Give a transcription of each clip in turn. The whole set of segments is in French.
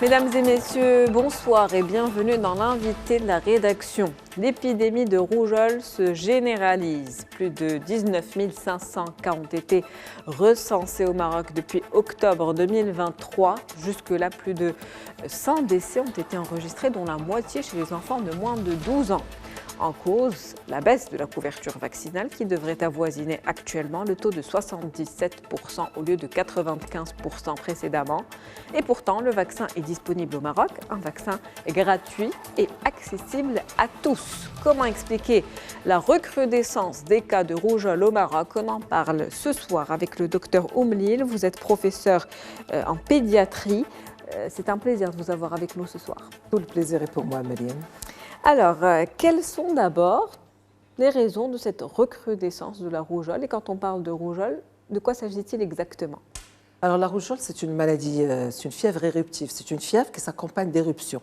Mesdames et messieurs, bonsoir et bienvenue dans l'invité de la rédaction. L'épidémie de rougeole se généralise. Plus de 19 500 cas ont été recensés au Maroc depuis octobre 2023. Jusque-là, plus de 100 décès ont été enregistrés, dont la moitié chez les enfants de moins de 12 ans. En cause, la baisse de la couverture vaccinale qui devrait avoisiner actuellement le taux de 77% au lieu de 95% précédemment. Et pourtant, le vaccin est disponible au Maroc, un vaccin gratuit et accessible à tous. Comment expliquer la recrudescence des cas de rougeole au Maroc? On en parle ce soir avec le docteur Oumlil. Vous êtes professeur en pédiatrie. C'est un plaisir de vous avoir avec nous ce soir. Tout le plaisir est pour moi, Mariam. Alors, quelles sont d'abord les raisons de cette recrudescence de la rougeole? Et quand on parle de rougeole, de quoi s'agit-il exactement? Alors, la rougeole, c'est une maladie, c'est une fièvre éruptive. C'est une fièvre qui s'accompagne d'éruptions.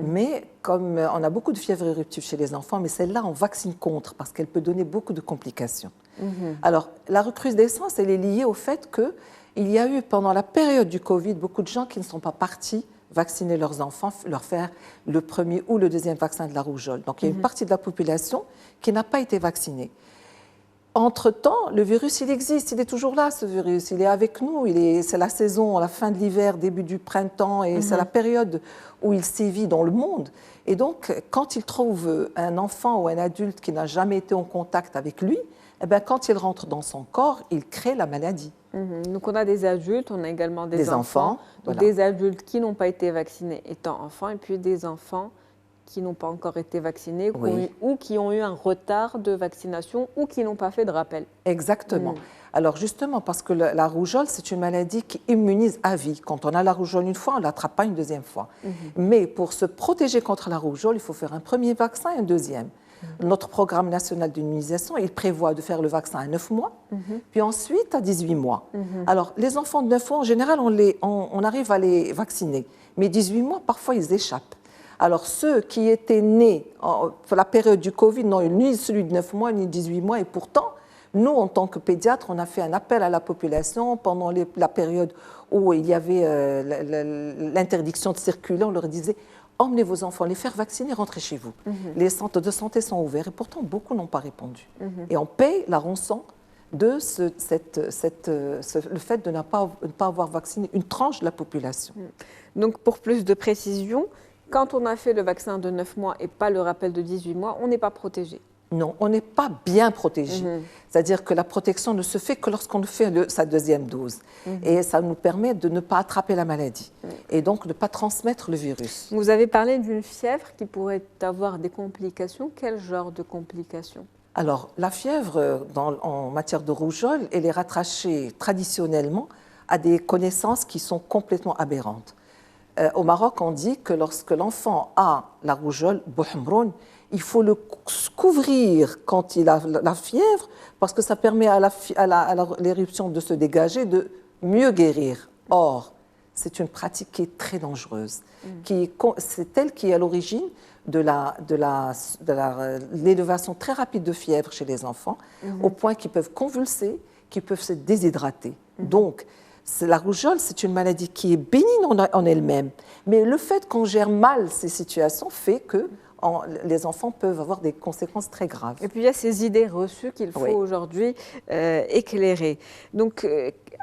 Mais comme on a beaucoup de fièvres éruptives chez les enfants, mais celle-là, on vaccine contre parce qu'elle peut donner beaucoup de complications. Alors, la recrudescence, elle est liée au fait qu'il y a eu, pendant la période du Covid, beaucoup de gens qui ne sont pas partis vacciner leurs enfants, leur faire le premier ou le deuxième vaccin de la rougeole. Donc, il y a une partie de la population qui n'a pas été vaccinée. Entre-temps, le virus, il existe, il est toujours là, ce virus. Il est avec nous, c'est la saison, la fin de l'hiver, début du printemps, et c'est la période où il sévit dans le monde. Et donc, quand il trouve un enfant ou un adulte qui n'a jamais été en contact avec lui, eh bien, quand il rentre dans son corps, il crée la maladie. Donc, on a des adultes, on a également des enfants. Donc, voilà. Des adultes qui n'ont pas été vaccinés étant enfants, et puis des enfants qui n'ont pas encore été vaccinés ou qui ont eu un retard de vaccination ou qui n'ont pas fait de rappel. Exactement. Alors justement, parce que la rougeole, c'est une maladie qui immunise à vie. Quand on a la rougeole une fois, on ne l'attrape pas une deuxième fois. Mais pour se protéger contre la rougeole, il faut faire un premier vaccin et un deuxième. Notre programme national d'immunisation, il prévoit de faire le vaccin à 9 mois, puis ensuite à 18 mois. Alors, les enfants de 9 mois, en général, on arrive à les vacciner. Mais 18 mois, parfois, ils échappent. Alors, ceux qui étaient nés pour la période du Covid n'ont eu ni celui de 9 mois, ni 18 mois. Et pourtant, nous, en tant que pédiatres, on a fait un appel à la population pendant la période où il y avait l'interdiction de circuler. On leur disait, emmenez vos enfants, les faire vacciner, rentrez chez vous. Les centres de santé sont ouverts. Et pourtant, beaucoup n'ont pas répondu. Et on paye la rançon de le fait de ne pas avoir vacciné une tranche de la population. Donc, pour plus de précision, quand on a fait le vaccin de 9 mois et pas le rappel de 18 mois, on n'est pas protégé. Non, on n'est pas bien protégé. C'est-à-dire que la protection ne se fait que lorsqu'on fait sa deuxième dose. Et ça nous permet de ne pas attraper la maladie et donc de ne pas transmettre le virus. Vous avez parlé d'une fièvre qui pourrait avoir des complications. Quel genre de complications? Alors, la fièvre, en matière de rougeole, elle est rattachée traditionnellement à des connaissances qui sont complètement aberrantes. Au Maroc, on dit que lorsque l'enfant a la rougeole, bouhmroun, il faut le couvrir quand il a la fièvre parce que ça permet à l'éruption de se dégager, de mieux guérir. Or, c'est une pratique qui est très dangereuse. C'est elle qui est à l'origine de l'élévation très rapide de fièvre chez les enfants, au point qu'ils peuvent convulser, qu'ils peuvent se déshydrater. Donc, la rougeole, c'est une maladie qui est bénigne en elle-même. Mais le fait qu'on gère mal ces situations fait que les enfants peuvent avoir des conséquences très graves. Et puis il y a ces idées reçues qu'il faut aujourd'hui éclairer. Donc,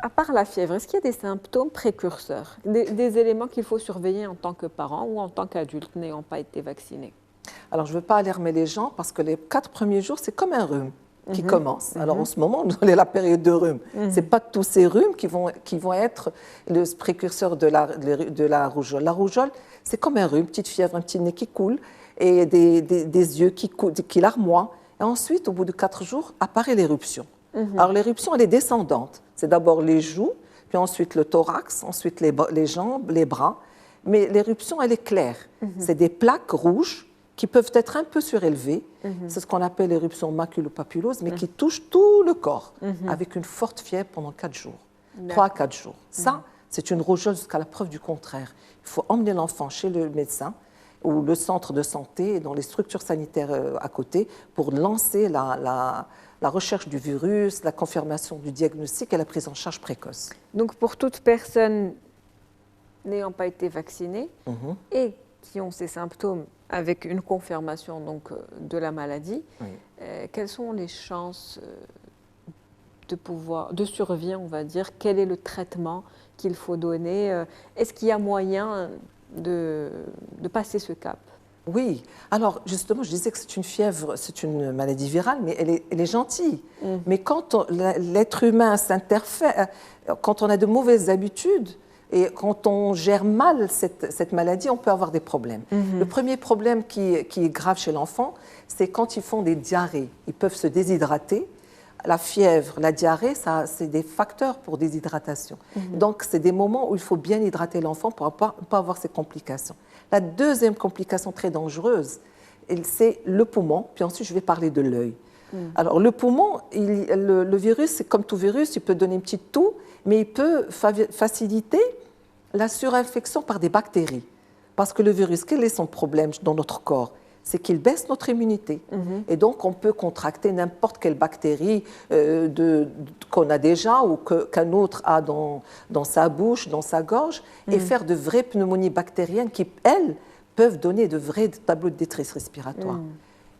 à part la fièvre, est-ce qu'il y a des symptômes précurseurs, des éléments qu'il faut surveiller en tant que parent ou en tant qu'adulte n'ayant pas été vacciné? Alors, je ne veux pas alarmer les gens parce que les 4 premiers jours, c'est comme un rhume qui commence. Alors, en ce moment, on est la période de rhume. Ce n'est pas tous ces rhumes qui vont être le précurseur de la rougeole. La rougeole, c'est comme un rhume, petite fièvre, un petit nez qui coule et des yeux qui larmoient. Et ensuite, au bout de 4 jours, apparaît l'éruption. Alors, l'éruption, elle est descendante. C'est d'abord les joues, puis ensuite le thorax, ensuite les jambes, les bras. Mais l'éruption, elle est claire. C'est des plaques rouges qui peuvent être un peu surélevées. C'est ce qu'on appelle l'éruption maculopapulose, mais qui touche tout le corps, avec une forte fièvre pendant 4 jours, 3 à 4 jours. Ça, c'est une rougeole jusqu'à la preuve du contraire. Il faut emmener l'enfant chez le médecin ou le centre de santé, dans les structures sanitaires à côté, pour lancer la recherche du virus, la confirmation du diagnostic et la prise en charge précoce. Donc pour toute personne n'ayant pas été vaccinés et qui ont ces symptômes avec une confirmation donc, de la maladie, quelles sont les chances de survie, on va dire? Quel est le traitement qu'il faut donner? Est-ce qu'il y a moyen de passer ce cap? Oui, alors justement, je disais que c'est une fièvre, c'est une maladie virale, mais elle est gentille. Mais quand l'être humain s'interfère, quand on a de mauvaises habitudes et quand on gère mal cette maladie, on peut avoir des problèmes. Le premier problème qui est grave chez l'enfant, c'est quand ils font des diarrhées. Ils peuvent se déshydrater. La fièvre, la diarrhée, c'est des facteurs pour déshydratation. Donc, c'est des moments où il faut bien hydrater l'enfant pour ne pas avoir ces complications. La deuxième complication très dangereuse, c'est le poumon, puis ensuite je vais parler de l'œil. Alors, le poumon, le virus, c'est comme tout virus, il peut donner une petite toux, mais il peut faciliter la surinfection par des bactéries. Parce que le virus, quel est son problème dans notre corps? C'est qu'il baisse notre immunité. Et donc, on peut contracter n'importe quelle bactérie qu'on a déjà ou qu'un autre a dans sa bouche, dans sa gorge, et faire de vraies pneumonies bactériennes qui, elles, peuvent donner de vrais tableaux de détresse respiratoire.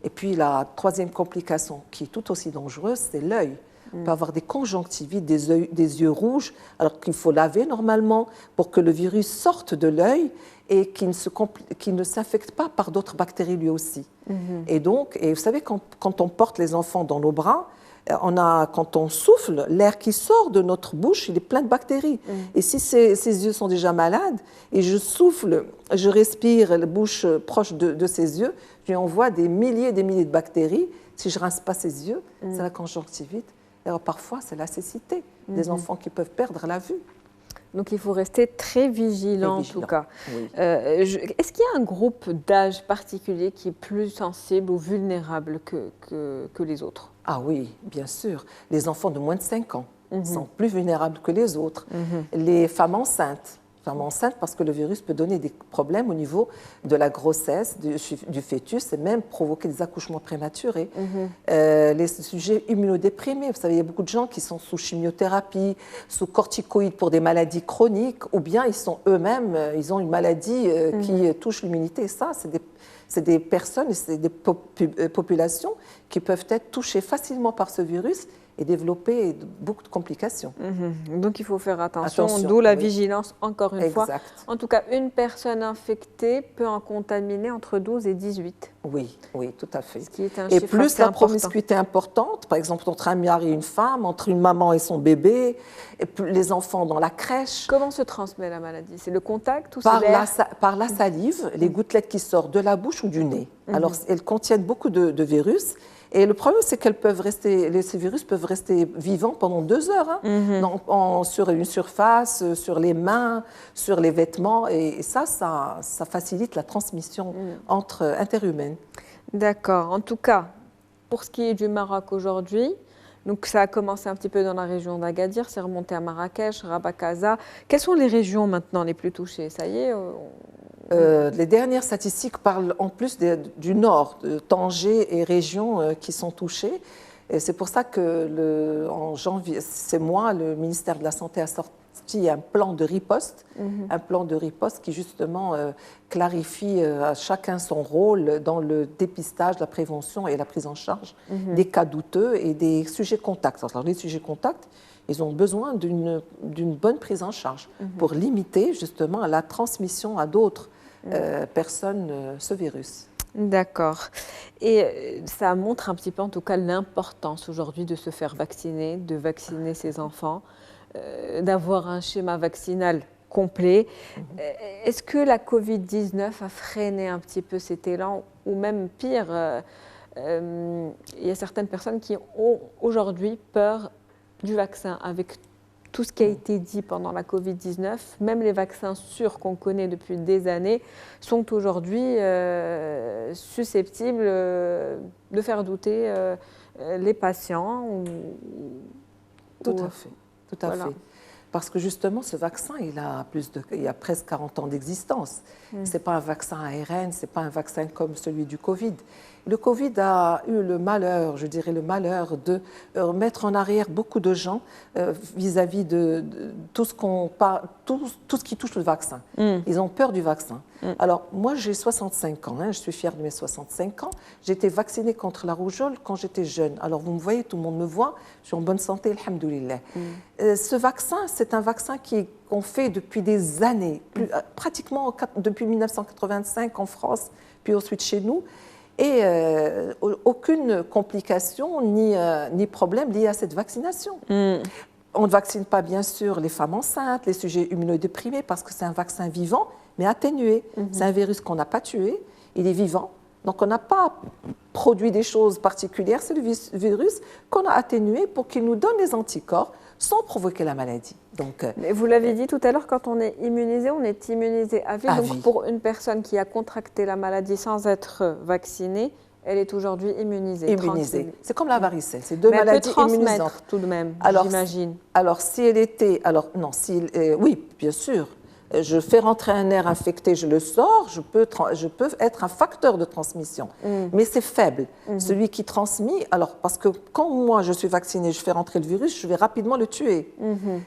Et puis, la troisième complication, qui est tout aussi dangereuse, c'est l'œil. On peut avoir des conjonctivites, des yeux rouges, alors qu'il faut laver normalement pour que le virus sorte de l'œil et qu'il ne s'infecte pas par d'autres bactéries lui aussi. Et donc, vous savez, quand on porte les enfants dans nos bras, quand on souffle, l'air qui sort de notre bouche, il est plein de bactéries. Et si ses yeux sont déjà malades, et je souffle, je respire la bouche proche de ses yeux, je lui envoie des milliers et des milliers de bactéries. Si je ne rince pas ses yeux, c'est la conjonctivite. Alors parfois, c'est la cécité, des enfants qui peuvent perdre la vue. Donc il faut rester très vigilant en tout cas. Oui. Est-ce qu'il y a un groupe d'âge particulier qui est plus sensible ou vulnérable que les autres? Ah oui, bien sûr. Les enfants de moins de 5 ans sont plus vulnérables que les autres. Les femmes enceintes parce que le virus peut donner des problèmes au niveau de la grossesse, du fœtus et même provoquer des accouchements prématurés. Les sujets immunodéprimés, vous savez, il y a beaucoup de gens qui sont sous chimiothérapie, sous corticoïdes pour des maladies chroniques, ou bien ils sont eux-mêmes, ils ont une maladie qui touche l'immunité. Et ça, c'est des personnes, c'est des populations qui peuvent être touchées facilement par ce virus et développer beaucoup de complications. Donc il faut faire attention, d'où la vigilance encore une fois. En tout cas, une personne infectée peut en contaminer entre 12 et 18. Oui, tout à fait. Ce qui est un et chiffre plus la important. promiscuité importante, par exemple entre un mari et une femme, entre une maman et son bébé, et les enfants dans la crèche. Comment se transmet la maladie? C'est le contact ou par c'est par la salive, les gouttelettes qui sortent de la bouche ou du nez. Alors elles contiennent beaucoup de virus. Et le problème, c'est ces virus peuvent rester vivants pendant 2 heures, sur une surface, sur les mains, sur les vêtements. Et ça facilite la transmission interhumaine. D'accord. En tout cas, pour ce qui est du Maroc aujourd'hui, donc ça a commencé un petit peu dans la région d'Agadir, c'est remonté à Marrakech, Rabat, Casa. Quelles sont les régions maintenant les plus touchées? Ça y est les dernières statistiques parlent en plus du nord, de Tanger et régions qui sont touchées. Et c'est pour ça que en janvier, c'est moi, le ministère de la Santé a sorti un plan de riposte, qui justement clarifie à chacun son rôle dans le dépistage, la prévention et la prise en charge des cas douteux et des sujets contacts. Alors les sujets contacts, ils ont besoin d'une bonne prise en charge pour limiter justement la transmission à d'autres personnes ce virus. D'accord. Et ça montre un petit peu en tout cas l'importance aujourd'hui de se faire vacciner, de vacciner ses enfants, d'avoir un schéma vaccinal complet. Est-ce que la Covid-19 a freiné un petit peu cet élan ou même pire, il y a certaines personnes qui ont aujourd'hui peur du vaccin avec tout ce qui a été dit pendant la Covid-19, même les vaccins sûrs qu'on connaît depuis des années, sont aujourd'hui susceptibles de faire douter les patients. Tout à fait. Parce que justement, ce vaccin, il a presque 40 ans d'existence. Ce n'est pas un vaccin ARN, ce n'est pas un vaccin comme celui du Covid. Le Covid a eu le malheur, je dirais le malheur, de mettre en arrière beaucoup de gens vis-à-vis de tout tout ce qui touche le vaccin. Ils ont peur du vaccin. Alors, moi, j'ai 65 ans, je suis fière de mes 65 ans. J'ai été vaccinée contre la rougeole quand j'étais jeune. Alors, vous me voyez, tout le monde me voit, je suis en bonne santé, alhamdoulilah. Ce vaccin, c'est un vaccin qu'on fait depuis des années, pratiquement depuis 1985 en France, puis ensuite chez nous. Et aucune complication ni problème lié à cette vaccination. On ne vaccine pas, bien sûr, les femmes enceintes, les sujets immunodéprimés, parce que c'est un vaccin vivant, mais atténué. C'est un virus qu'on n'a pas tué, il est vivant. Donc, on n'a pas produit des choses particulières, c'est le virus qu'on a atténué pour qu'il nous donne les anticorps sans provoquer la maladie. Donc, mais vous l'avez dit tout à l'heure, quand on est immunisé à vie. À donc, vie. Pour une personne qui a contracté la maladie sans être vaccinée, elle est aujourd'hui immunisée. Immunisée. C'est comme la varicelle, c'est deux mais maladies elle peut immunisantes. transmettre tout de même, j'imagine. Alors, si elle était... Alors, non, oui, bien sûr. Je fais rentrer un air infecté, je le sors, je peux être un facteur de transmission. Mais c'est faible. Celui qui transmet, alors, parce que quand moi je suis vaccinée, je fais rentrer le virus, je vais rapidement le tuer.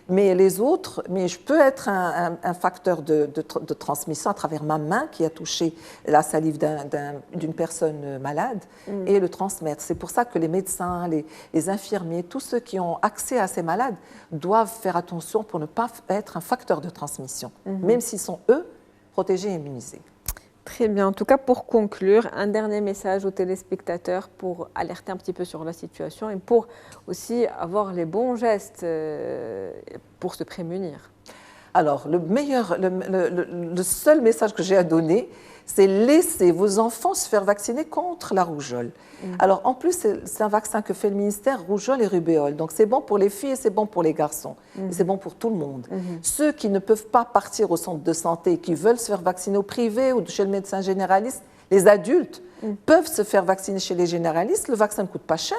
Mais les autres, je peux être un facteur de transmission à travers ma main qui a touché la salive d'une personne malade et le transmettre. C'est pour ça que les médecins, les infirmiers, tous ceux qui ont accès à ces malades doivent faire attention pour ne pas être un facteur de transmission. Même s'ils sont, eux, protégés et immunisés. Très bien. En tout cas, pour conclure, un dernier message aux téléspectateurs pour alerter un petit peu sur la situation et pour aussi avoir les bons gestes pour se prémunir. Alors, le seul message que j'ai à donner, c'est laisser vos enfants se faire vacciner contre la rougeole. Alors, en plus, c'est un vaccin que fait le ministère, rougeole et rubéole. Donc, c'est bon pour les filles et c'est bon pour les garçons. Et c'est bon pour tout le monde. Ceux qui ne peuvent pas partir au centre de santé, qui veulent se faire vacciner au privé ou chez le médecin généraliste, les adultes peuvent se faire vacciner chez les généralistes. Le vaccin ne coûte pas cher.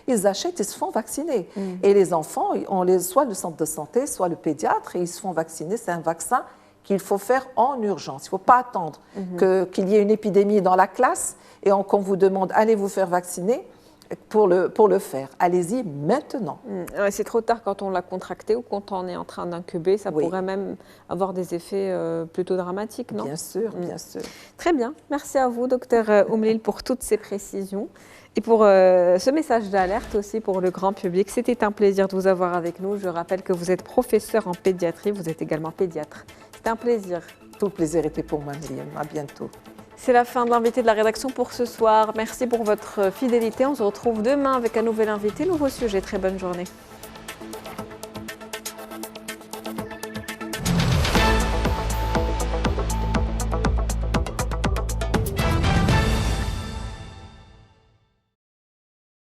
Ils achètent et se font vacciner. Et les enfants, soit le centre de santé, soit le pédiatre, et ils se font vacciner. C'est un vaccin qu'il faut faire en urgence. Il ne faut pas attendre qu'il y ait une épidémie dans la classe et qu'on vous demande « allez vous faire vacciner » pour le faire. Allez-y maintenant. C'est trop tard quand on l'a contracté ou quand on est en train d'incuber. Ça pourrait même avoir des effets plutôt dramatiques, non? Bien sûr, bien sûr. Très bien. Merci à vous, Dr Oumelil, pour toutes ces précisions. Et pour ce message d'alerte aussi pour le grand public. C'était un plaisir de vous avoir avec nous. Je rappelle que vous êtes professeur en pédiatrie, vous êtes également pédiatre. C'était un plaisir. Tout le plaisir était pour moi, Myriam. À bientôt. C'est la fin de l'invité de la rédaction pour ce soir. Merci pour votre fidélité. On se retrouve demain avec un nouvel invité, nouveau sujet. Très bonne journée.